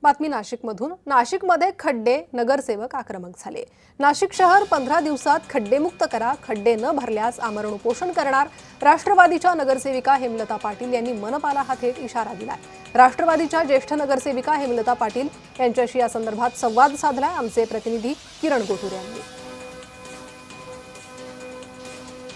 बातमी नाशिकमधून। नाशिकमध्ये खड्डे, नगरसेवक आक्रमक झाले। नाशिक शहर 15 दिवसात खड्डेमुक्त करा, खड्डे न भरल्यास आमरण उपोषण करणार। राष्ट्रवादीच्या नगरसेविका हेमलता पाटील यांनी मनपाला हा थेट इशारा दिलाय। राष्ट्रवादीच्या ज्येष्ठ नगरसेविका हेमलता पाटील यांच्याशी या संदर्भात संवाद साधलाय आमचे प्रतिनिधी किरण गोटूर यांनी।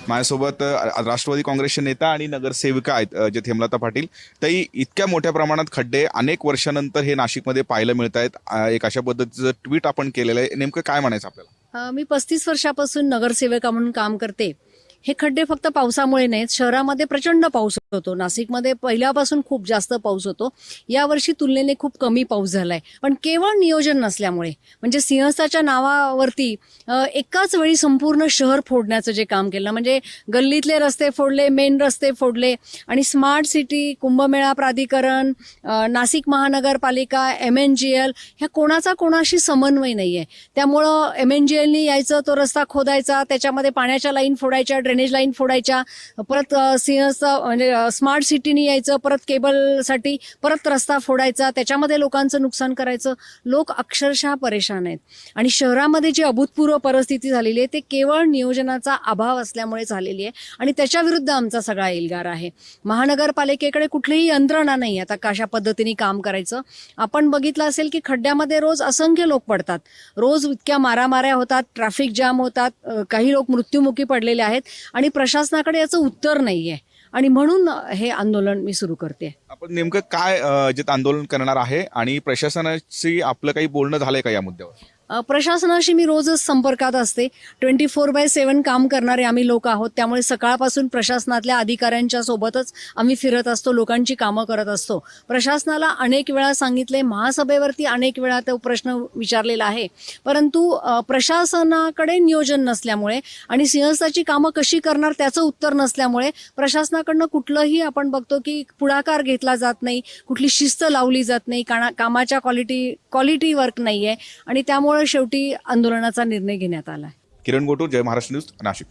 माझ्यासोबत राष्ट्रवादी काँग्रेसचे नेता आणि नगरसेविका आहेत जे हेमलता पाटील। तरी इतक्या मोठ्या प्रमाणात खड्डे अनेक वर्षानंतर हे नाशिकमध्ये पाहायला मिळत आहेत। एक अशा पद्धतीचं ट्विट आपण केलेलं आहे, नेमकं काय म्हणायचं आपल्याला? मी 35 वर्षापासून नगरसेविका म्हणून काम करते। हे खड्डे फक्त पावसामुळे नाहीत, शहरामध्ये प्रचंड पाऊस होतो। नाशिकमध्ये पहिल्यापासून खूप जास्त पाऊस होतो। यावर्षी तुलनेने खूप कमी पाऊस झालाय, पण केवळ नियोजन नसल्यामुळे, म्हणजे सिंहस्थाच्या नावावरती एकाच वेळी संपूर्ण शहर फोडण्याचं जे काम केलं, म्हणजे गल्लीतले रस्ते फोडले, मेन रस्ते फोडले आणि स्मार्ट सिटी, कुंभमेळा प्राधिकरण, नाशिक महानगरपालिका, MNGL ह्या कोणाचा कोणाशी समन्वय नाहीये। त्यामुळं MNGLनी यायचं, तो रस्ता खोदायचा, त्याच्यामध्ये पाण्याच्या लाईन फोडायच्या, ड्रेनेज लाईन फोडायच्या, परत सिंहस्थ म्हणजे स्मार्ट सिटीनी यायचं, परत केबलसाठी परत रस्ता फोडायचा, त्याच्यामध्ये लोकांचं नुकसान करायचं। लोक अक्षरशः परेशान आहेत आणि शहरामध्ये जी अभूतपूर्व परिस्थिती झालेली आहे ते केवळ नियोजनाचा अभाव असल्यामुळे झालेली आहे आणि त्याच्या विरुद्ध आमचा सगळा एल्गार आहे। महानगरपालिकेकडे कुठलीही यंत्रणा नाही आता कशा पद्धतीने काम करायचं। आपण बघितलं असेल की खड्ड्यामध्ये रोज असंख्य लोक पडतात, रोज इतक्या मारामाऱ्या होतात, ट्रॅफिक जाम होतात, काही लोक मृत्युमुखी पडलेले आहेत आणि प्रशासनाकडे याचं उत्तर नाहीये आणि म्हणून हे आंदोलन मी सुरू करते। आपण नेमकं काय जे आंदोलन करणार आहे आणि प्रशासनाशी आपलं काही बोलणं झालंय का या मुद्द्यावर? प्रशासनाशी मी रोजच संपर्कात असते। 24/7 काम करणारे आम्ही लोक आहोत, त्यामुळे सकाळपासून प्रशासनातल्या अधिकाऱ्यांच्या सोबतच आम्ही फिरत असतो, लोकांची कामं करत असतो। प्रशासनाला अनेक वेळा सांगितले, महासभेवरती अनेक वेळा तो प्रश्न विचारलेला आहे, परंतु प्रशासनाकडे नियोजन नसल्यामुळे आणि सिंहस्थाची कामं कशी करणार त्याचं उत्तर नसल्यामुळे प्रशासनाकडनं कुठलंही आपण बघतो की पुढाकार घेतला जात नाही, कुठली शिस्त लावली जात नाही, कामाच्या क्वालिटी वर्क नाहीये आणि त्यामुळे शेवटी आंदोलनाचा निर्णय घेण्यात आला। किरण गोटूर, जय महाराष्ट्र न्यूज, नाशिक।